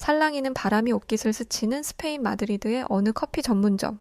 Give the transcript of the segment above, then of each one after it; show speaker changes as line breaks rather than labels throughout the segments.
살랑이는 바람이 옷깃을 스치는 스페인 마드리드의 어느 커피 전문점.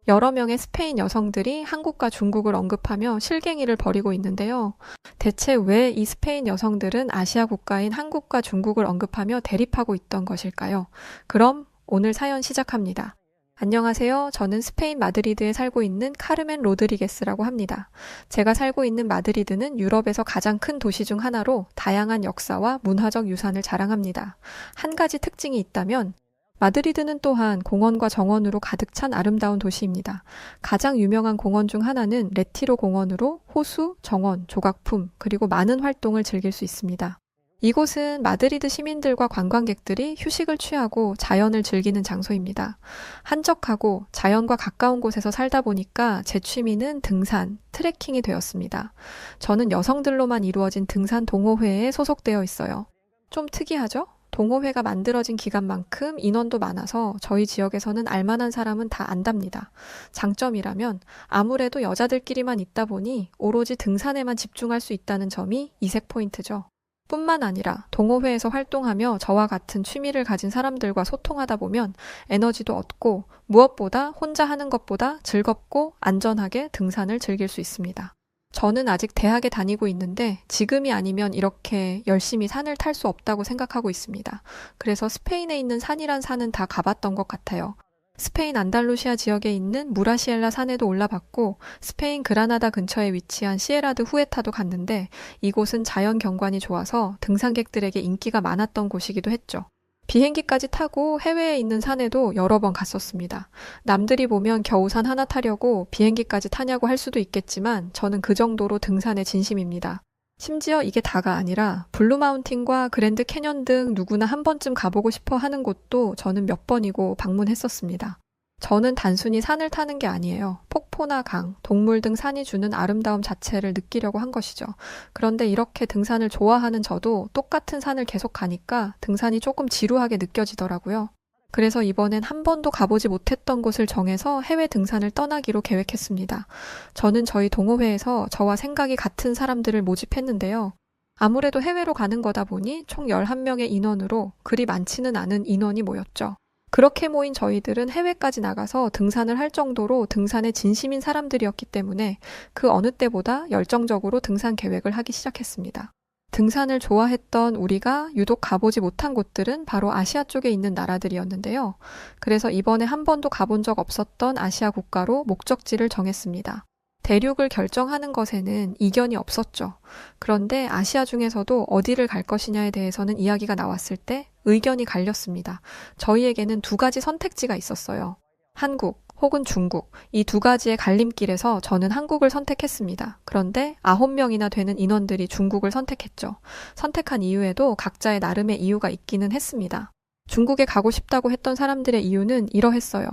여러 명의 스페인 여성들이 한국과 중국을 언급하며 실갱이를 벌이고 있는데요. 대체 왜 이 스페인 여성들은 아시아 국가인 한국과 중국을 언급하며 대립하고 있던 것일까요? 그럼 오늘 사연 시작합니다. 안녕하세요. 저는 스페인 마드리드에 살고 있는 카르멘 로드리게스라고 합니다. 제가 살고 있는 마드리드는 유럽에서 가장 큰 도시 중 하나로 다양한 역사와 문화적 유산을 자랑합니다. 한 가지 특징이 있다면 마드리드는 또한 공원과 정원으로 가득 찬 아름다운 도시입니다. 가장 유명한 공원 중 하나는 레티로 공원으로 호수, 정원, 조각품, 그리고 많은 활동을 즐길 수 있습니다. 이곳은 마드리드 시민들과 관광객들이 휴식을 취하고 자연을 즐기는 장소입니다. 한적하고 자연과 가까운 곳에서 살다 보니까 제 취미는 등산, 트레킹이 되었습니다. 저는 여성들로만 이루어진 등산 동호회에 소속되어 있어요. 좀 특이하죠? 동호회가 만들어진 기간만큼 인원도 많아서 저희 지역에서는 알만한 사람은 다 안답니다. 장점이라면 아무래도 여자들끼리만 있다 보니 오로지 등산에만 집중할 수 있다는 점이 이색 포인트죠. 뿐만 아니라 동호회에서 활동하며 저와 같은 취미를 가진 사람들과 소통하다 보면 에너지도 얻고 무엇보다 혼자 하는 것보다 즐겁고 안전하게 등산을 즐길 수 있습니다. 저는 아직 대학에 다니고 있는데 지금이 아니면 이렇게 열심히 산을 탈 수 없다고 생각하고 있습니다. 그래서 스페인에 있는 산이란 산은 다 가봤던 것 같아요. 스페인 안달루시아 지역에 있는 무라시엘라 산에도 올라봤고 스페인 그라나다 근처에 위치한 시에라드 후에타도 갔는데 이곳은 자연 경관이 좋아서 등산객들에게 인기가 많았던 곳이기도 했죠. 비행기까지 타고 해외에 있는 산에도 여러 번 갔었습니다. 남들이 보면 겨우 산 하나 타려고 비행기까지 타냐고 할 수도 있겠지만 저는 그 정도로 등산에 진심입니다. 심지어 이게 다가 아니라 블루마운틴과 그랜드 캐년 등 누구나 한 번쯤 가보고 싶어 하는 곳도 저는 몇 번이고 방문했었습니다. 저는 단순히 산을 타는 게 아니에요. 폭포나 강, 동물 등 산이 주는 아름다움 자체를 느끼려고 한 것이죠. 그런데 이렇게 등산을 좋아하는 저도 똑같은 산을 계속 가니까 등산이 조금 지루하게 느껴지더라고요. 그래서 이번엔 한 번도 가보지 못했던 곳을 정해서 해외 등산을 떠나기로 계획했습니다. 저는 저희 동호회에서 저와 생각이 같은 사람들을 모집했는데요. 아무래도 해외로 가는 거다 보니 총 11명의 인원으로 그리 많지는 않은 인원이 모였죠. 그렇게 모인 저희들은 해외까지 나가서 등산을 할 정도로 등산에 진심인 사람들이었기 때문에 그 어느 때보다 열정적으로 등산 계획을 하기 시작했습니다. 등산을 좋아했던 우리가 유독 가보지 못한 곳들은 바로 아시아 쪽에 있는 나라들이었는데요. 그래서 이번에 한 번도 가본 적 없었던 아시아 국가로 목적지를 정했습니다. 대륙을 결정하는 것에는 이견이 없었죠. 그런데 아시아 중에서도 어디를 갈 것이냐에 대해서는 이야기가 나왔을 때 의견이 갈렸습니다. 저희에게는 두 가지 선택지가 있었어요. 한국 혹은 중국, 이 두 가지의 갈림길에서 저는 한국을 선택했습니다. 그런데 9명이나 되는 인원들이 중국을 선택했죠. 선택한 이유에도 각자의 나름의 이유가 있기는 했습니다. 중국에 가고 싶다고 했던 사람들의 이유는 이러했어요.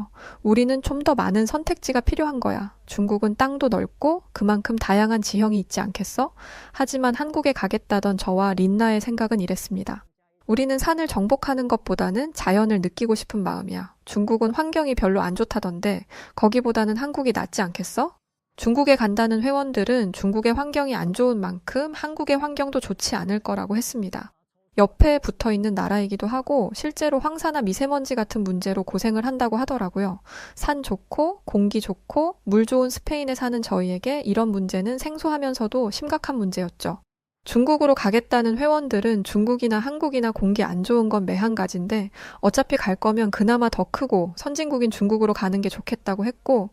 우리는 좀 더 많은 선택지가 필요한 거야. 중국은 땅도 넓고 그만큼 다양한 지형이 있지 않겠어? 하지만 한국에 가겠다던 저와 린나의 생각은 이랬습니다. 우리는 산을 정복하는 것보다는 자연을 느끼고 싶은 마음이야. 중국은 환경이 별로 안 좋다던데 거기보다는 한국이 낫지 않겠어? 중국에 간다는 회원들은 중국의 환경이 안 좋은 만큼 한국의 환경도 좋지 않을 거라고 했습니다. 옆에 붙어 있는 나라이기도 하고 실제로 황사나 미세먼지 같은 문제로 고생을 한다고 하더라고요. 산 좋고 공기 좋고 물 좋은 스페인에 사는 저희에게 이런 문제는 생소하면서도 심각한 문제였죠. 중국으로 가겠다는 회원들은 중국이나 한국이나 공기 안 좋은 건 매한가지인데 어차피 갈 거면 그나마 더 크고 선진국인 중국으로 가는 게 좋겠다고 했고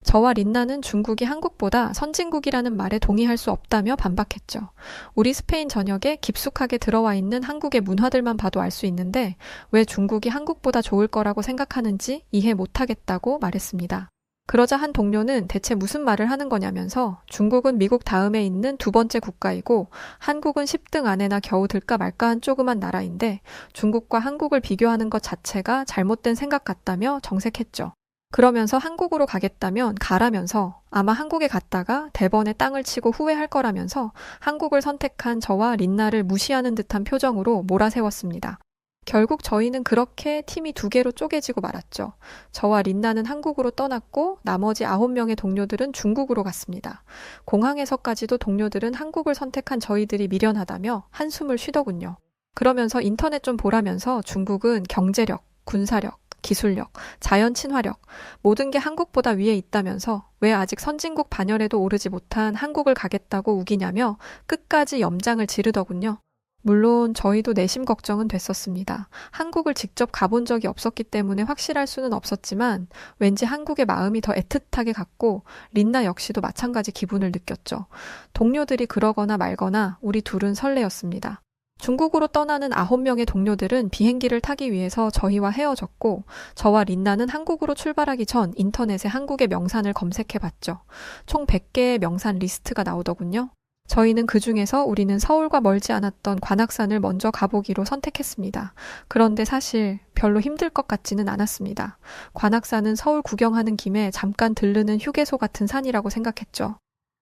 저와 린나는 중국이 한국보다 선진국이라는 말에 동의할 수 없다며 반박했죠. 우리 스페인 전역에 깊숙하게 들어와 있는 한국의 문화들만 봐도 알 수 있는데 왜 중국이 한국보다 좋을 거라고 생각하는지 이해 못하겠다고 말했습니다. 그러자 한 동료는 대체 무슨 말을 하는 거냐면서 중국은 미국 다음에 있는 두 번째 국가이고 한국은 10등 안에나 겨우 들까 말까 한 조그만 나라인데 중국과 한국을 비교하는 것 자체가 잘못된 생각 같다며 정색했죠. 그러면서 한국으로 가겠다면 가라면서 아마 한국에 갔다가 대번에 땅을 치고 후회할 거라면서 한국을 선택한 저와 린나를 무시하는 듯한 표정으로 몰아세웠습니다. 결국 저희는 그렇게 팀이 2개로 쪼개지고 말았죠. 저와 린나는 한국으로 떠났고 나머지 9명의 동료들은 중국으로 갔습니다. 공항에서까지도 동료들은 한국을 선택한 저희들이 미련하다며 한숨을 쉬더군요. 그러면서 인터넷 좀 보라면서 중국은 경제력, 군사력, 기술력, 자연 친화력, 모든 게 한국보다 위에 있다면서 왜 아직 선진국 반열에도 오르지 못한 한국을 가겠다고 우기냐며 끝까지 염장을 지르더군요. 물론 저희도 내심 걱정은 됐었습니다. 한국을 직접 가본 적이 없었기 때문에 확실할 수는 없었지만 왠지 한국의 마음이 더 애틋하게 갔고 린나 역시도 마찬가지 기분을 느꼈죠. 동료들이 그러거나 말거나 우리 둘은 설레었습니다. 중국으로 떠나는 9명의 동료들은 비행기를 타기 위해서 저희와 헤어졌고 저와 린나는 한국으로 출발하기 전 인터넷에 한국의 명산을 검색해봤죠. 총 100개의 명산 리스트가 나오더군요. 저희는 그 중에서 우리는 서울과 멀지 않았던 관악산을 먼저 가보기로 선택했습니다. 그런데 사실 별로 힘들 것 같지는 않았습니다. 관악산은 서울 구경하는 김에 잠깐 들르는 휴게소 같은 산이라고 생각했죠.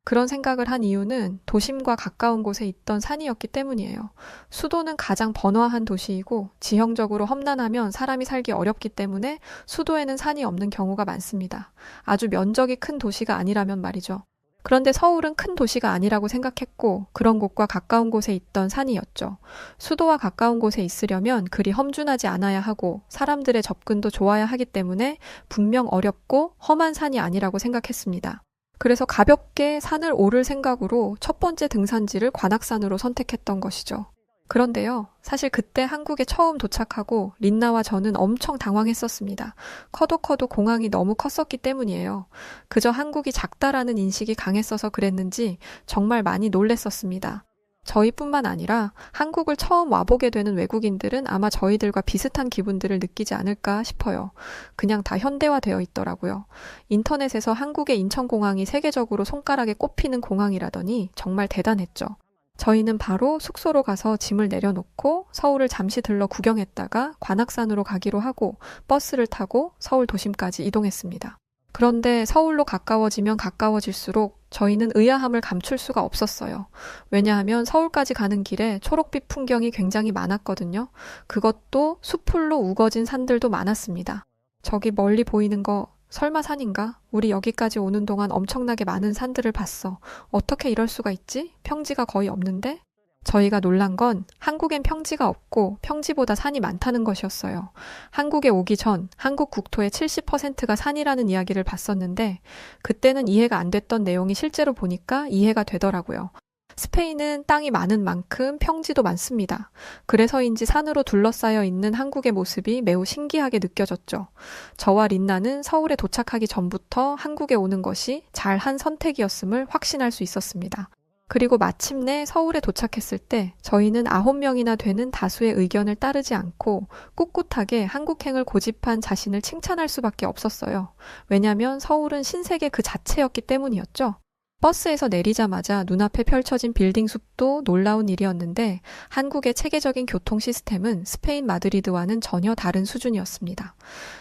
그런 생각을 한 이유는 도심과 가까운 곳에 있던 산이었기 때문이에요. 수도는 가장 번화한 도시이고 지형적으로 험난하면 사람이 살기 어렵기 때문에 수도에는 산이 없는 경우가 많습니다. 아주 면적이 큰 도시가 아니라면 말이죠. 그런데 서울은 큰 도시가 아니라고 생각했고 그런 곳과 가까운 곳에 있던 산이었죠. 수도와 가까운 곳에 있으려면 그리 험준하지 않아야 하고 사람들의 접근도 좋아야 하기 때문에 분명 어렵고 험한 산이 아니라고 생각했습니다. 그래서 가볍게 산을 오를 생각으로 첫 번째 등산지를 관악산으로 선택했던 것이죠. 그런데요, 사실 그때 한국에 처음 도착하고 린나와 저는 엄청 당황했었습니다. 커도 공항이 너무 컸었기 때문이에요. 그저 한국이 작다라는 인식이 강했어서 그랬는지 정말 많이 놀랬었습니다. 저희뿐만 아니라 한국을 처음 와보게 되는 외국인들은 아마 저희들과 비슷한 기분들을 느끼지 않을까 싶어요. 그냥 다 현대화되어 있더라고요. 인터넷에서 한국의 인천공항이 세계적으로 손가락에 꼽히는 공항이라더니 정말 대단했죠. 저희는 바로 숙소로 가서 짐을 내려놓고 서울을 잠시 들러 구경했다가 관악산으로 가기로 하고 버스를 타고 서울 도심까지 이동했습니다. 그런데 서울로 가까워지면 가까워질수록 저희는 의아함을 감출 수가 없었어요. 왜냐하면 서울까지 가는 길에 초록빛 풍경이 굉장히 많았거든요. 그것도 숲풀로 우거진 산들도 많았습니다. 저기 멀리 보이는 거 설마 산인가? 우리 여기까지 오는 동안 엄청나게 많은 산들을 봤어. 어떻게 이럴 수가 있지? 평지가 거의 없는데? 저희가 놀란 건 한국엔 평지가 없고 평지보다 산이 많다는 것이었어요. 한국에 오기 전 한국 국토의 70%가 산이라는 이야기를 봤었는데 그때는 이해가 안 됐던 내용이 실제로 보니까 이해가 되더라고요. 스페인은 땅이 많은 만큼 평지도 많습니다. 그래서인지 산으로 둘러싸여 있는 한국의 모습이 매우 신기하게 느껴졌죠. 저와 린나는 서울에 도착하기 전부터 한국에 오는 것이 잘한 선택이었음을 확신할 수 있었습니다. 그리고 마침내 서울에 도착했을 때 저희는 9명이나 되는 다수의 의견을 따르지 않고 꿋꿋하게 한국행을 고집한 자신을 칭찬할 수밖에 없었어요. 왜냐하면 서울은 신세계 그 자체였기 때문이었죠. 버스에서 내리자마자 눈앞에 펼쳐진 빌딩 숲도 놀라운 일이었는데 한국의 체계적인 교통 시스템은 스페인 마드리드와는 전혀 다른 수준이었습니다.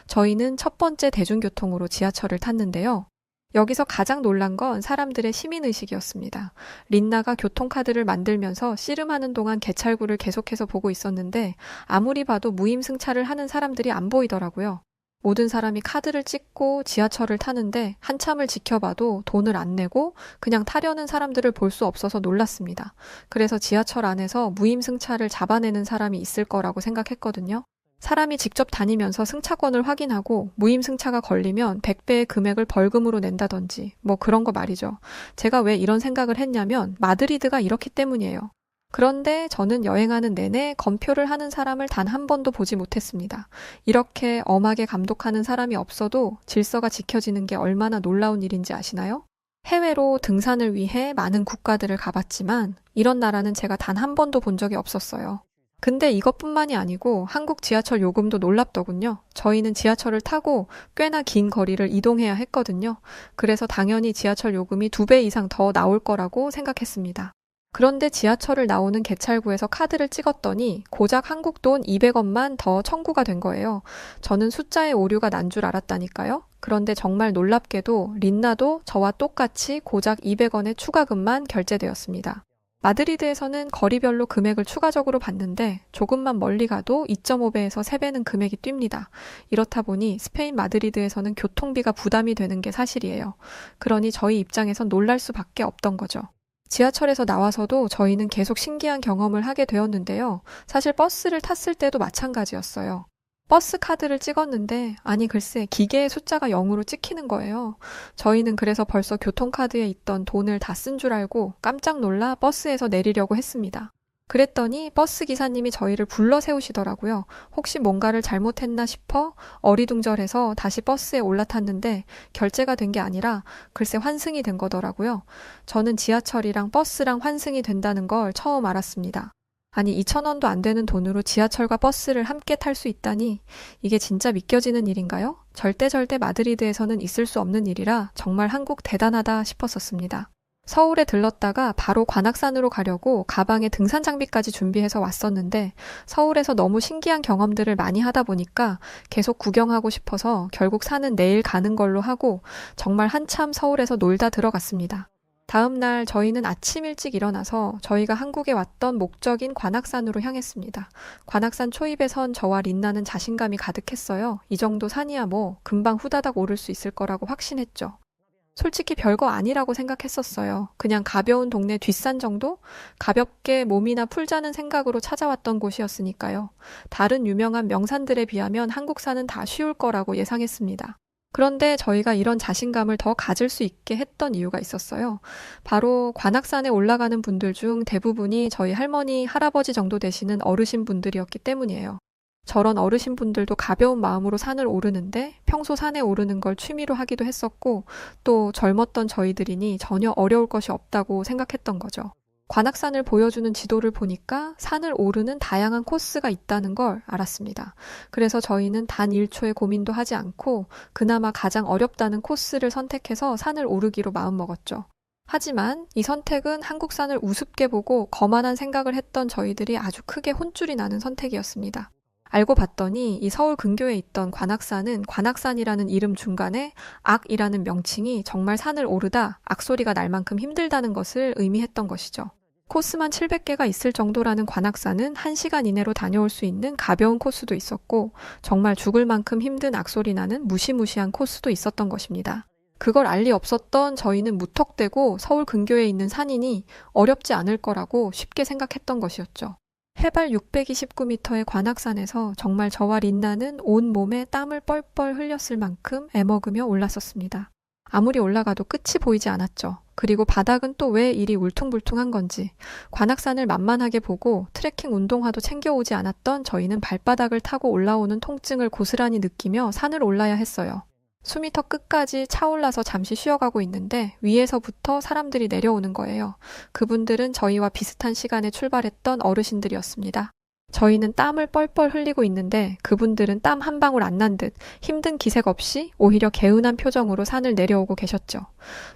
저희는 첫 번째 대중교통으로 지하철을 탔는데요. 여기서 가장 놀란 건 사람들의 시민의식이었습니다. 린나가 교통카드를 만들면서 씨름하는 동안 개찰구를 계속해서 보고 있었는데 아무리 봐도 무임승차를 하는 사람들이 안 보이더라고요. 모든 사람이 카드를 찍고 지하철을 타는데 한참을 지켜봐도 돈을 안 내고 그냥 타려는 사람들을 볼 수 없어서 놀랐습니다. 그래서 지하철 안에서 무임승차를 잡아내는 사람이 있을 거라고 생각했거든요. 사람이 직접 다니면서 승차권을 확인하고 무임승차가 걸리면 100배의 금액을 벌금으로 낸다든지 뭐 그런 거 말이죠. 제가 왜 이런 생각을 했냐면 마드리드가 이렇기 때문이에요. 그런데 저는 여행하는 내내 검표를 하는 사람을 단 한 번도 보지 못했습니다. 이렇게 엄하게 감독하는 사람이 없어도 질서가 지켜지는 게 얼마나 놀라운 일인지 아시나요? 해외로 등산을 위해 많은 국가들을 가봤지만 이런 나라는 제가 단 한 번도 본 적이 없었어요. 근데 이것뿐만이 아니고 한국 지하철 요금도 놀랍더군요. 저희는 지하철을 타고 꽤나 긴 거리를 이동해야 했거든요. 그래서 당연히 지하철 요금이 2배 이상 더 나올 거라고 생각했습니다. 그런데 지하철을 나오는 개찰구에서 카드를 찍었더니 고작 한국 돈 200원만 더 청구가 된 거예요. 저는 숫자의 오류가 난 줄 알았다니까요. 그런데 정말 놀랍게도 린나도 저와 똑같이 고작 200원의 추가금만 결제되었습니다. 마드리드에서는 거리별로 금액을 추가적으로 받는데 조금만 멀리 가도 2.5배에서 3배는 금액이 뜁니다. 이렇다 보니 스페인 마드리드에서는 교통비가 부담이 되는 게 사실이에요. 그러니 저희 입장에선 놀랄 수밖에 없던 거죠. 지하철에서 나와서도 저희는 계속 신기한 경험을 하게 되었는데요. 사실 버스를 탔을 때도 마찬가지였어요. 버스 카드를 찍었는데, 아니 글쎄, 기계의 숫자가 0으로 찍히는 거예요. 저희는 그래서 벌써 교통카드에 있던 돈을 다 쓴 줄 알고 깜짝 놀라 버스에서 내리려고 했습니다. 그랬더니 버스 기사님이 저희를 불러 세우시더라고요. 혹시 뭔가를 잘못했나 싶어 어리둥절해서 다시 버스에 올라탔는데 결제가 된 게 아니라 글쎄 환승이 된 거더라고요. 저는 지하철이랑 버스랑 환승이 된다는 걸 처음 알았습니다. 아니 2,000원도 안 되는 돈으로 지하철과 버스를 함께 탈 수 있다니 이게 진짜 믿겨지는 일인가요? 절대 마드리드에서는 있을 수 없는 일이라 정말 한국 대단하다 싶었었습니다. 서울에 들렀다가 바로 관악산으로 가려고 가방에 등산 장비까지 준비해서 왔었는데 서울에서 너무 신기한 경험들을 많이 하다 보니까 계속 구경하고 싶어서 결국 산은 내일 가는 걸로 하고 정말 한참 서울에서 놀다 들어갔습니다. 다음 날 저희는 아침 일찍 일어나서 저희가 한국에 왔던 목적인 관악산으로 향했습니다. 관악산 초입에 선 저와 린나는 자신감이 가득했어요. 이 정도 산이야 뭐 금방 후다닥 오를 수 있을 거라고 확신했죠. 솔직히 별거 아니라고 생각했었어요. 그냥 가벼운 동네 뒷산 정도? 가볍게 몸이나 풀자는 생각으로 찾아왔던 곳이었으니까요. 다른 유명한 명산들에 비하면 한국산은 다 쉬울 거라고 예상했습니다. 그런데 저희가 이런 자신감을 더 가질 수 있게 했던 이유가 있었어요. 바로 관악산에 올라가는 분들 중 대부분이 저희 할머니, 할아버지 정도 되시는 어르신 분들이었기 때문이에요. 저런 어르신분들도 가벼운 마음으로 산을 오르는데 평소 산에 오르는 걸 취미로 하기도 했었고 또 젊었던 저희들이니 전혀 어려울 것이 없다고 생각했던 거죠. 관악산을 보여주는 지도를 보니까 산을 오르는 다양한 코스가 있다는 걸 알았습니다. 그래서 저희는 단 1초의 고민도 하지 않고 그나마 가장 어렵다는 코스를 선택해서 산을 오르기로 마음먹었죠. 하지만 이 선택은 한국산을 우습게 보고 거만한 생각을 했던 저희들이 아주 크게 혼쭐이 나는 선택이었습니다. 알고 봤더니 이 서울 근교에 있던 관악산은 관악산이라는 이름 중간에 악이라는 명칭이 정말 산을 오르다 악소리가 날 만큼 힘들다는 것을 의미했던 것이죠. 코스만 700개가 있을 정도라는 관악산은 1시간 이내로 다녀올 수 있는 가벼운 코스도 있었고 정말 죽을 만큼 힘든 악소리 나는 무시무시한 코스도 있었던 것입니다. 그걸 알 리 없었던 저희는 무턱대고 서울 근교에 있는 산이니 어렵지 않을 거라고 쉽게 생각했던 것이었죠. 해발 629m의 관악산에서 정말 저와 린나는 온 몸에 땀을 뻘뻘 흘렸을 만큼 애먹으며 올랐었습니다. 아무리 올라가도 끝이 보이지 않았죠. 그리고 바닥은 또 왜 이리 울퉁불퉁한 건지 관악산을 만만하게 보고 트레킹 운동화도 챙겨오지 않았던 저희는 발바닥을 타고 올라오는 통증을 고스란히 느끼며 산을 올라야 했어요. 숨이 턱 끝까지 차올라서 잠시 쉬어가고 있는데 위에서부터 사람들이 내려오는 거예요. 그분들은 저희와 비슷한 시간에 출발했던 어르신들이었습니다. 저희는 땀을 뻘뻘 흘리고 있는데 그분들은 땀 한 방울 안 난 듯 힘든 기색 없이 오히려 개운한 표정으로 산을 내려오고 계셨죠.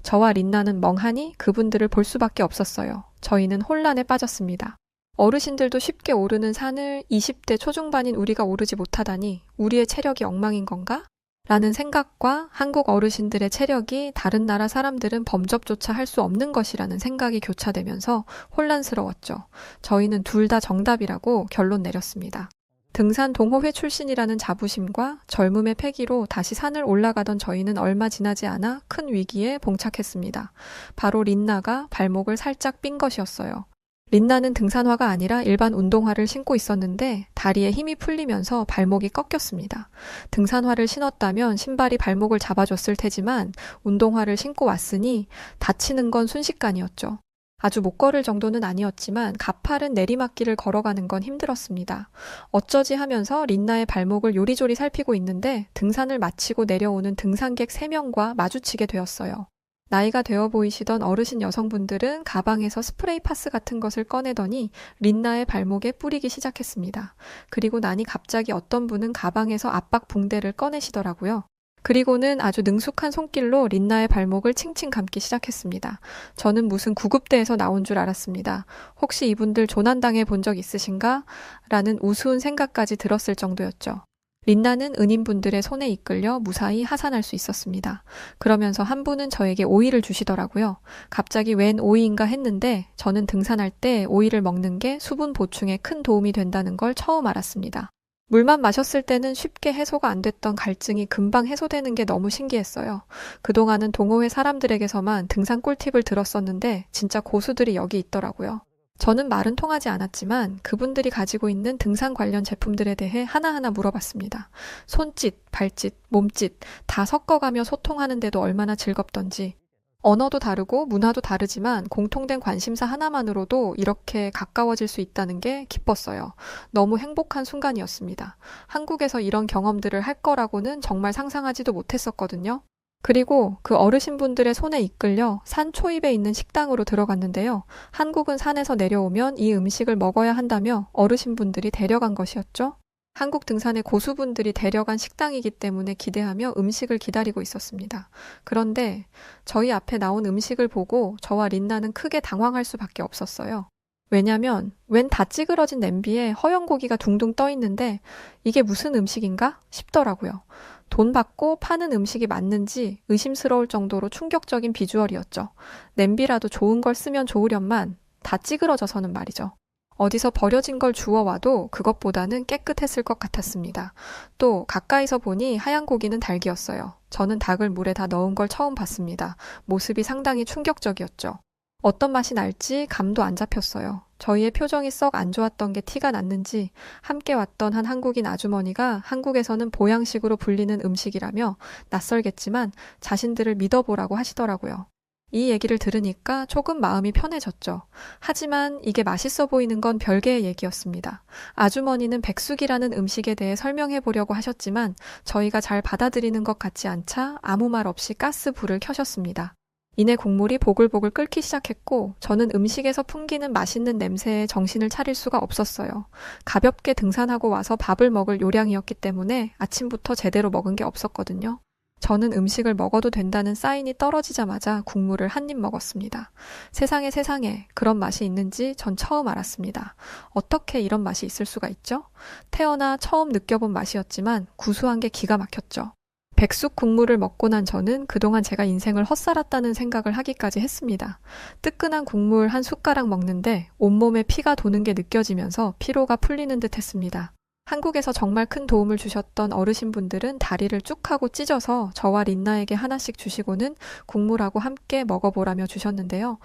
저와 린나는 멍하니 그분들을 볼 수밖에 없었어요. 저희는 혼란에 빠졌습니다. 어르신들도 쉽게 오르는 산을 20대 초중반인 우리가 오르지 못하다니 우리의 체력이 엉망인 건가? 라는 생각과 한국 어르신들의 체력이 다른 나라 사람들은 범접조차 할 수 없는 것이라는 생각이 교차되면서 혼란스러웠죠. 저희는 둘 다 정답이라고 결론 내렸습니다. 등산 동호회 출신이라는 자부심과 젊음의 패기로 다시 산을 올라가던 저희는 얼마 지나지 않아 큰 위기에 봉착했습니다. 바로 린나가 발목을 살짝 삔 것이었어요. 린나는 등산화가 아니라 일반 운동화를 신고 있었는데 다리에 힘이 풀리면서 발목이 꺾였습니다. 등산화를 신었다면 신발이 발목을 잡아줬을 테지만 운동화를 신고 왔으니 다치는 건 순식간이었죠. 아주 못 걸을 정도는 아니었지만 가파른 내리막길을 걸어가는 건 힘들었습니다. 어쩌지 하면서 린나의 발목을 요리조리 살피고 있는데 등산을 마치고 내려오는 등산객 3명과 마주치게 되었어요. 나이가 되어 보이시던 어르신 여성분들은 가방에서 스프레이 파스 같은 것을 꺼내더니 린나의 발목에 뿌리기 시작했습니다. 그리고 나니 갑자기 어떤 분은 가방에서 압박 붕대를 꺼내시더라고요. 그리고는 아주 능숙한 손길로 린나의 발목을 칭칭 감기 시작했습니다. 저는 무슨 구급대에서 나온 줄 알았습니다. 혹시 이분들 조난당해 본 적 있으신가? 라는 우스운 생각까지 들었을 정도였죠. 린나는 은인분들의 손에 이끌려 무사히 하산할 수 있었습니다. 그러면서 한 분은 저에게 오이를 주시더라고요. 갑자기 웬 오이인가 했는데 저는 등산할 때 오이를 먹는 게 수분 보충에 큰 도움이 된다는 걸 처음 알았습니다. 물만 마셨을 때는 쉽게 해소가 안 됐던 갈증이 금방 해소되는 게 너무 신기했어요. 그동안은 동호회 사람들에게서만 등산 꿀팁을 들었었는데 진짜 고수들이 여기 있더라고요. 저는 말은 통하지 않았지만 그분들이 가지고 있는 등산 관련 제품들에 대해 하나하나 물어봤습니다. 손짓, 발짓, 몸짓 다 섞어가며 소통하는데도 얼마나 즐겁던지. 언어도 다르고 문화도 다르지만 공통된 관심사 하나만으로도 이렇게 가까워질 수 있다는 게 기뻤어요. 너무 행복한 순간이었습니다. 한국에서 이런 경험들을 할 거라고는 정말 상상하지도 못했었거든요. 그리고 그 어르신분들의 손에 이끌려 산 초입에 있는 식당으로 들어갔는데요. 한국은 산에서 내려오면 이 음식을 먹어야 한다며 어르신분들이 데려간 것이었죠. 한국 등산의 고수분들이 데려간 식당이기 때문에 기대하며 음식을 기다리고 있었습니다. 그런데 저희 앞에 나온 음식을 보고 저와 린나는 크게 당황할 수밖에 없었어요. 왜냐면 웬 다 찌그러진 냄비에 허연 고기가 둥둥 떠 있는데 이게 무슨 음식인가 싶더라고요. 돈 받고 파는 음식이 맞는지 의심스러울 정도로 충격적인 비주얼이었죠. 냄비라도 좋은 걸 쓰면 좋으련만 다 찌그러져서는 말이죠. 어디서 버려진 걸 주워와도 그것보다는 깨끗했을 것 같았습니다. 또 가까이서 보니 하얀 고기는 닭이었어요. 저는 닭을 물에 다 넣은 걸 처음 봤습니다. 모습이 상당히 충격적이었죠. 어떤 맛이 날지 감도 안 잡혔어요. 저희의 표정이 썩 안 좋았던 게 티가 났는지 함께 왔던 한 한국인 아주머니가 한국에서는 보양식으로 불리는 음식이라며 낯설겠지만 자신들을 믿어보라고 하시더라고요. 이 얘기를 들으니까 조금 마음이 편해졌죠. 하지만 이게 맛있어 보이는 건 별개의 얘기였습니다. 아주머니는 백숙이라는 음식에 대해 설명해 보려고 하셨지만 저희가 잘 받아들이는 것 같지 않자 아무 말 없이 가스 불을 켜셨습니다. 이내 국물이 보글보글 끓기 시작했고 저는 음식에서 풍기는 맛있는 냄새에 정신을 차릴 수가 없었어요. 가볍게 등산하고 와서 밥을 먹을 요량이었기 때문에 아침부터 제대로 먹은 게 없었거든요. 저는 음식을 먹어도 된다는 사인이 떨어지자마자 국물을 한 입 먹었습니다. 세상에 그런 맛이 있는지 전 처음 알았습니다. 어떻게 이런 맛이 있을 수가 있죠? 태어나 처음 느껴본 맛이었지만 구수한 게 기가 막혔죠. 백숙 국물을 먹고 난 저는 그동안 제가 인생을 헛살았다는 생각을 하기까지 했습니다. 뜨끈한 국물 한 숟가락 먹는데 온몸에 피가 도는 게 느껴지면서 피로가 풀리는 듯 했습니다. 한국에서 정말 큰 도움을 주셨던 어르신분들은 다리를 쭉 하고 찢어서 저와 린나에게 하나씩 주시고는 국물하고 함께 먹어보라며 주셨는데요.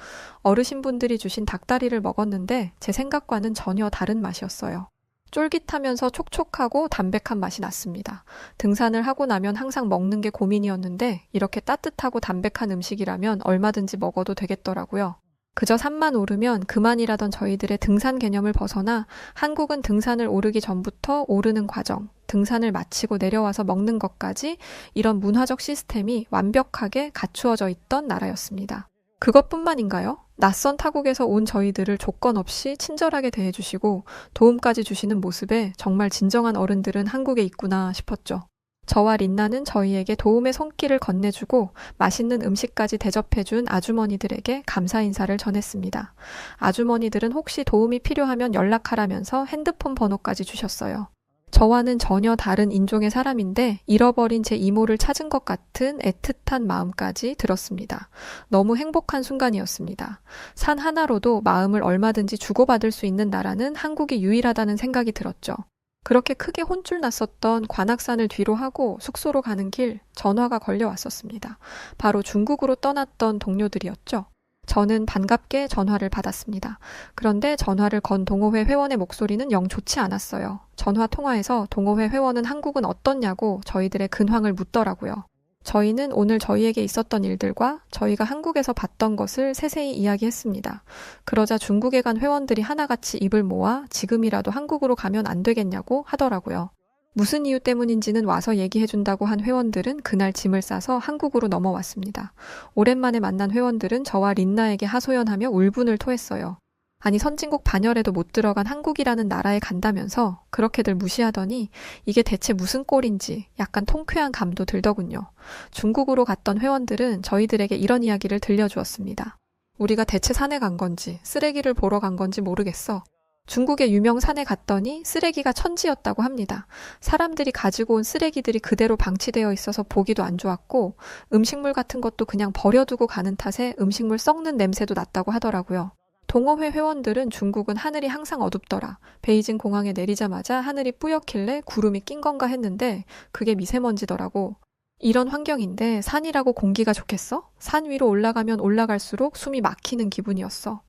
어르신분들이 주신 닭다리를 먹었는데 제 생각과는 전혀 다른 맛이었어요. 쫄깃하면서 촉촉하고 담백한 맛이 났습니다. 등산을 하고 나면 항상 먹는 게 고민이었는데 이렇게 따뜻하고 담백한 음식이라면 얼마든지 먹어도 되겠더라고요. 그저 산만 오르면 그만이라던 저희들의 등산 개념을 벗어나 한국은 등산을 오르기 전부터 오르는 과정, 등산을 마치고 내려와서 먹는 것까지 이런 문화적 시스템이 완벽하게 갖추어져 있던 나라였습니다. 그것뿐만인가요? 낯선 타국에서 온 저희들을 조건 없이 친절하게 대해주시고 도움까지 주시는 모습에 정말 진정한 어른들은 한국에 있구나 싶었죠. 저와 린나는 저희에게 도움의 손길을 건네주고 맛있는 음식까지 대접해준 아주머니들에게 감사 인사를 전했습니다. 아주머니들은 혹시 도움이 필요하면 연락하라면서 핸드폰 번호까지 주셨어요. 저와는 전혀 다른 인종의 사람인데 잃어버린 제 이모를 찾은 것 같은 애틋한 마음까지 들었습니다. 너무 행복한 순간이었습니다. 산 하나로도 마음을 얼마든지 주고받을 수 있는 나라는 한국이 유일하다는 생각이 들었죠. 그렇게 크게 혼쭐 났었던 관악산을 뒤로 하고 숙소로 가는 길 전화가 걸려왔었습니다. 바로 중국으로 떠났던 동료들이었죠. 저는 반갑게 전화를 받았습니다. 그런데 전화를 건 동호회 회원의 목소리는 영 좋지 않았어요. 전화 통화에서 동호회 회원은 한국은 어떻냐고 저희들의 근황을 묻더라고요. 저희는 오늘 저희에게 있었던 일들과 저희가 한국에서 봤던 것을 세세히 이야기했습니다. 그러자 중국에 간 회원들이 하나같이 입을 모아 지금이라도 한국으로 가면 안 되겠냐고 하더라고요. 무슨 이유 때문인지는 와서 얘기해준다고 한 회원들은 그날 짐을 싸서 한국으로 넘어왔습니다. 오랜만에 만난 회원들은 저와 린나에게 하소연하며 울분을 토했어요. 아니 선진국 반열에도 못 들어간 한국이라는 나라에 간다면서 그렇게들 무시하더니 이게 대체 무슨 꼴인지 약간 통쾌한 감도 들더군요. 중국으로 갔던 회원들은 저희들에게 이런 이야기를 들려주었습니다. 우리가 대체 산에 간 건지 쓰레기를 보러 간 건지 모르겠어. 중국의 유명 산에 갔더니 쓰레기가 천지였다고 합니다. 사람들이 가지고 온 쓰레기들이 그대로 방치되어 있어서 보기도 안 좋았고 음식물 같은 것도 그냥 버려두고 가는 탓에 음식물 썩는 냄새도 났다고 하더라고요. 동호회 회원들은 중국은 하늘이 항상 어둡더라. 베이징 공항에 내리자마자 하늘이 뿌옇길래 구름이 낀 건가 했는데 그게 미세먼지더라고. 이런 환경인데 산이라고 공기가 좋겠어? 산 위로 올라가면 올라갈수록 숨이 막히는 기분이었어.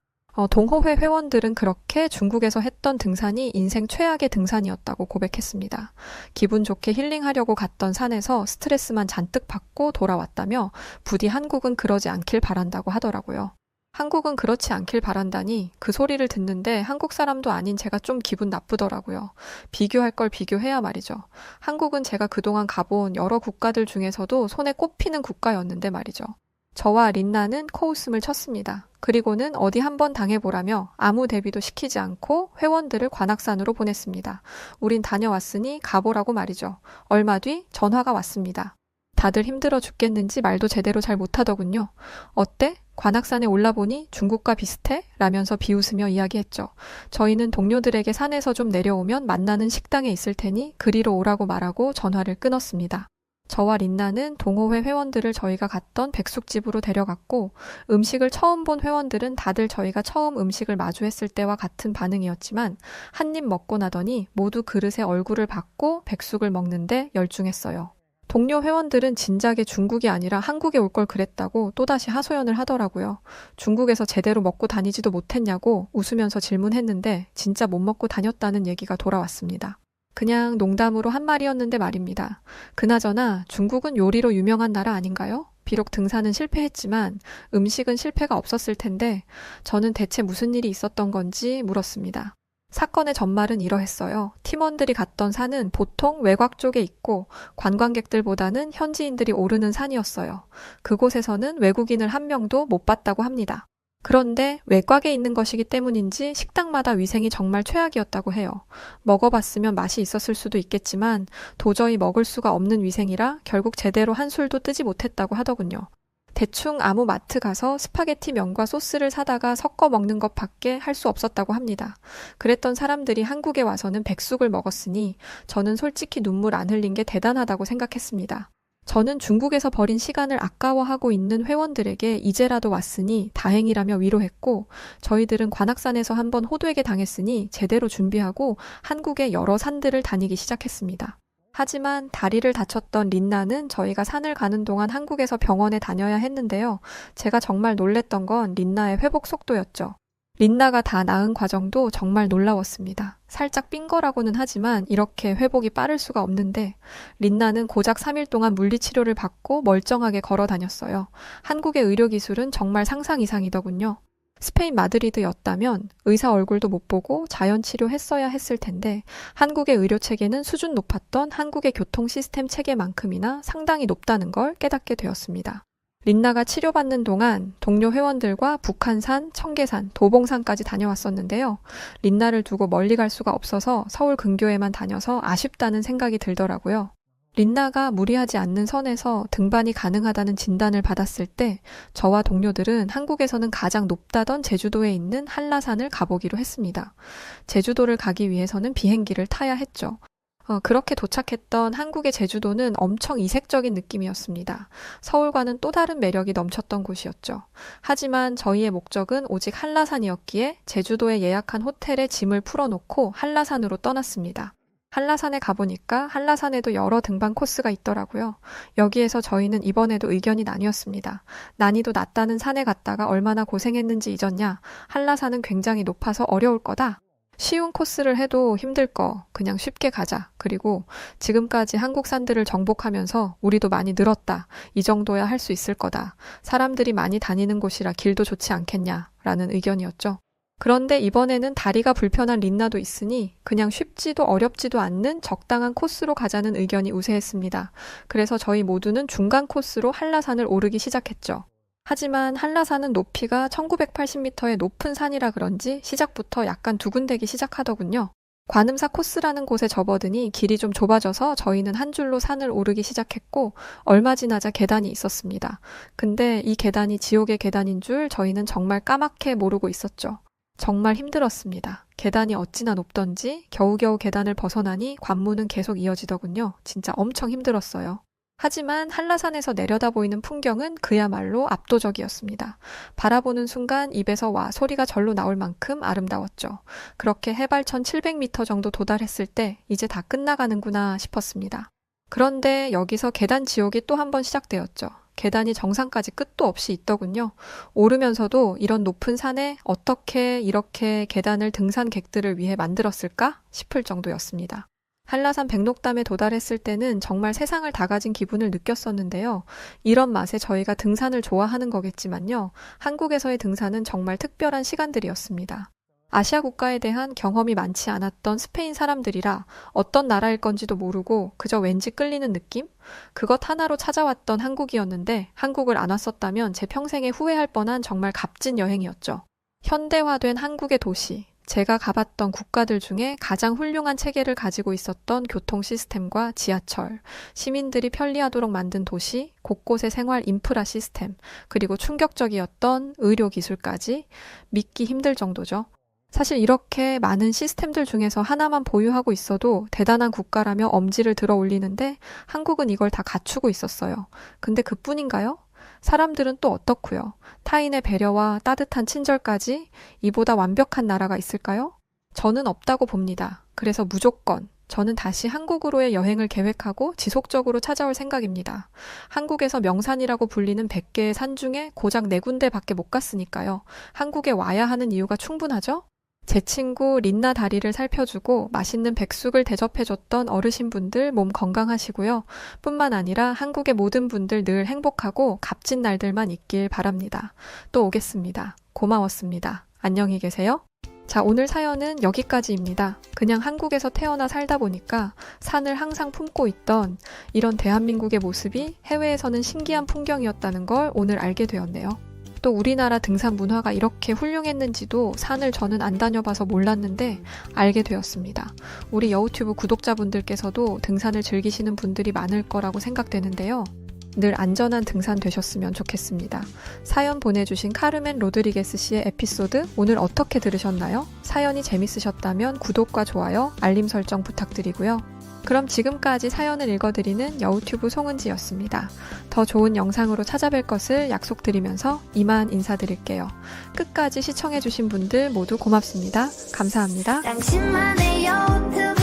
동호회 회원들은 그렇게 중국에서 했던 등산이 인생 최악의 등산이었다고 고백했습니다. 기분 좋게 힐링하려고 갔던 산에서 스트레스만 잔뜩 받고 돌아왔다며 부디 한국은 그러지 않길 바란다고 하더라고요. 한국은 그렇지 않길 바란다니 그 소리를 듣는데 한국 사람도 아닌 제가 좀 기분 나쁘더라고요. 비교할 걸 비교해야 말이죠. 한국은 제가 그동안 가본 여러 국가들 중에서도 손에 꼽히는 국가였는데 말이죠. 저와 린나는 코웃음을 쳤습니다. 그리고는 어디 한번 당해보라며 아무 대비도 시키지 않고 회원들을 관악산으로 보냈습니다. 우린 다녀왔으니 가보라고 말이죠. 얼마 뒤 전화가 왔습니다. 다들 힘들어 죽겠는지 말도 제대로 잘 못하더군요. 어때? 관악산에 올라보니 중국과 비슷해? 라면서 비웃으며 이야기했죠. 저희는 동료들에게 산에서 좀 내려오면 만나는 식당에 있을 테니 그리로 오라고 말하고 전화를 끊었습니다. 저와 린나는 동호회 회원들을 저희가 갔던 백숙집으로 데려갔고 음식을 처음 본 회원들은 다들 저희가 처음 음식을 마주했을 때와 같은 반응이었지만 한 입 먹고 나더니 모두 그릇에 얼굴을 받고 백숙을 먹는데 열중했어요. 동료 회원들은 진작에 중국이 아니라 한국에 올 걸 그랬다고 또다시 하소연을 하더라고요. 중국에서 제대로 먹고 다니지도 못했냐고 웃으면서 질문했는데 진짜 못 먹고 다녔다는 얘기가 돌아왔습니다. 그냥 농담으로 한 말이었는데 말입니다. 그나저나 중국은 요리로 유명한 나라 아닌가요? 비록 등산은 실패했지만 음식은 실패가 없었을 텐데 저는 대체 무슨 일이 있었던 건지 물었습니다. 사건의 전말은 이러했어요. 팀원들이 갔던 산은 보통 외곽 쪽에 있고 관광객들보다는 현지인들이 오르는 산이었어요. 그곳에서는 외국인을 한 명도 못 봤다고 합니다. 그런데 외곽에 있는 것이기 때문인지 식당마다 위생이 정말 최악이었다고 해요. 먹어봤으면 맛이 있었을 수도 있겠지만 도저히 먹을 수가 없는 위생이라 결국 제대로 한 술도 뜨지 못했다고 하더군요. 대충 아무 마트 가서 스파게티 면과 소스를 사다가 섞어 먹는 것밖에 할 수 없었다고 합니다. 그랬던 사람들이 한국에 와서는 백숙을 먹었으니 저는 솔직히 눈물 안 흘린 게 대단하다고 생각했습니다. 저는 중국에서 버린 시간을 아까워하고 있는 회원들에게 이제라도 왔으니 다행이라며 위로했고 저희들은 관악산에서 한번 호되게 당했으니 제대로 준비하고 한국의 여러 산들을 다니기 시작했습니다. 하지만 다리를 다쳤던 린나는 저희가 산을 가는 동안 한국에서 병원에 다녀야 했는데요. 제가 정말 놀랬던 건 린나의 회복 속도였죠. 린나가 다 나은 과정도 정말 놀라웠습니다. 살짝 삔 거라고는 하지만 이렇게 회복이 빠를 수가 없는데 린나는 고작 3일 동안 물리치료를 받고 멀쩡하게 걸어 다녔어요. 한국의 의료기술은 정말 상상 이상이더군요. 스페인 마드리드였다면 의사 얼굴도 못 보고 자연치료 했어야 했을 텐데 한국의 의료체계는 수준 높았던 한국의 교통 시스템 체계만큼이나 상당히 높다는 걸 깨닫게 되었습니다. 린나가 치료받는 동안 동료 회원들과 북한산, 청계산, 도봉산까지 다녀왔었는데요. 린나를 두고 멀리 갈 수가 없어서 서울 근교에만 다녀서 아쉽다는 생각이 들더라고요. 린나가 무리하지 않는 선에서 등반이 가능하다는 진단을 받았을 때 저와 동료들은 한국에서는 가장 높다던 제주도에 있는 한라산을 가보기로 했습니다. 제주도를 가기 위해서는 비행기를 타야 했죠. 그렇게 도착했던 한국의 제주도는 엄청 이색적인 느낌이었습니다. 서울과는 또 다른 매력이 넘쳤던 곳이었죠. 하지만 저희의 목적은 오직 한라산이었기에 제주도에 예약한 호텔에 짐을 풀어놓고 한라산으로 떠났습니다. 한라산에 가보니까 한라산에도 여러 등반 코스가 있더라고요. 여기에서 저희는 이번에도 의견이 나뉘었습니다. 난이도 낮다는 산에 갔다가 얼마나 고생했는지 잊었냐? 한라산은 굉장히 높아서 어려울 거다. 쉬운 코스를 해도 힘들 거 그냥 쉽게 가자. 그리고 지금까지 한국 산들을 정복하면서 우리도 많이 늘었다. 이 정도야 할 수 있을 거다. 사람들이 많이 다니는 곳이라 길도 좋지 않겠냐라는 의견이었죠. 그런데 이번에는 다리가 불편한 린나도 있으니 그냥 쉽지도 어렵지도 않는 적당한 코스로 가자는 의견이 우세했습니다. 그래서 저희 모두는 중간 코스로 한라산을 오르기 시작했죠. 하지만 한라산은 높이가 1980m의 높은 산이라 그런지 시작부터 약간 두근대기 시작하더군요. 관음사 코스라는 곳에 접어드니 길이 좀 좁아져서 저희는 한 줄로 산을 오르기 시작했고 얼마 지나자 계단이 있었습니다. 근데 이 계단이 지옥의 계단인 줄 저희는 정말 까맣게 모르고 있었죠. 정말 힘들었습니다. 계단이 어찌나 높던지 겨우겨우 계단을 벗어나니 관문은 계속 이어지더군요. 진짜 엄청 힘들었어요. 하지만 한라산에서 내려다 보이는 풍경은 그야말로 압도적이었습니다. 바라보는 순간 입에서 와 소리가 절로 나올 만큼 아름다웠죠. 그렇게 해발 1700m 정도 도달했을 때 이제 다 끝나가는구나 싶었습니다. 그런데 여기서 계단 지옥이 또 한 번 시작되었죠. 계단이 정상까지 끝도 없이 있더군요. 오르면서도 이런 높은 산에 어떻게 이렇게 계단을 등산객들을 위해 만들었을까 싶을 정도였습니다. 한라산 백록담에 도달했을 때는 정말 세상을 다 가진 기분을 느꼈었는데요. 이런 맛에 저희가 등산을 좋아하는 거겠지만요. 한국에서의 등산은 정말 특별한 시간들이었습니다. 아시아 국가에 대한 경험이 많지 않았던 스페인 사람들이라 어떤 나라일 건지도 모르고 그저 왠지 끌리는 느낌? 그것 하나로 찾아왔던 한국이었는데 한국을 안 왔었다면 제 평생에 후회할 뻔한 정말 값진 여행이었죠. 현대화된 한국의 도시, 제가 가봤던 국가들 중에 가장 훌륭한 체계를 가지고 있었던 교통 시스템과 지하철, 시민들이 편리하도록 만든 도시, 곳곳의 생활 인프라 시스템, 그리고 충격적이었던 의료 기술까지 믿기 힘들 정도죠. 사실 이렇게 많은 시스템들 중에서 하나만 보유하고 있어도 대단한 국가라며 엄지를 들어 올리는데 한국은 이걸 다 갖추고 있었어요. 근데 그뿐인가요? 사람들은 또 어떻고요? 타인의 배려와 따뜻한 친절까지 이보다 완벽한 나라가 있을까요? 저는 없다고 봅니다. 그래서 무조건 저는 다시 한국으로의 여행을 계획하고 지속적으로 찾아올 생각입니다. 한국에서 명산이라고 불리는 100개의 산 중에 고작 4군데밖에 못 갔으니까요. 한국에 와야 하는 이유가 충분하죠? 제 친구 린나 다리를 살펴주고 맛있는 백숙을 대접해줬던 어르신분들 몸 건강하시고요. 뿐만 아니라 한국의 모든 분들 늘 행복하고 값진 날들만 있길 바랍니다. 또 오겠습니다. 고마웠습니다. 안녕히 계세요. 자, 오늘 사연은 여기까지입니다. 그냥 한국에서 태어나 살다 보니까 산을 항상 품고 있던 이런 대한민국의 모습이 해외에서는 신기한 풍경이었다는 걸 오늘 알게 되었네요. 또 우리나라 등산 문화가 이렇게 훌륭했는지도 산을 저는 안 다녀봐서 몰랐는데 알게 되었습니다. 우리 여우튜브 구독자분들께서도 등산을 즐기시는 분들이 많을 거라고 생각되는데요. 늘 안전한 등산 되셨으면 좋겠습니다. 사연 보내주신 카르멘 로드리게스 씨의 에피소드 오늘 어떻게 들으셨나요? 사연이 재밌으셨다면 구독과 좋아요, 알림 설정 부탁드리고요. 그럼 지금까지 사연을 읽어드리는 여우튜브 송은지였습니다. 더 좋은 영상으로 찾아뵐 것을 약속드리면서 이만 인사드릴게요. 끝까지 시청해주신 분들 모두 고맙습니다. 감사합니다.
당신만의 여우튜브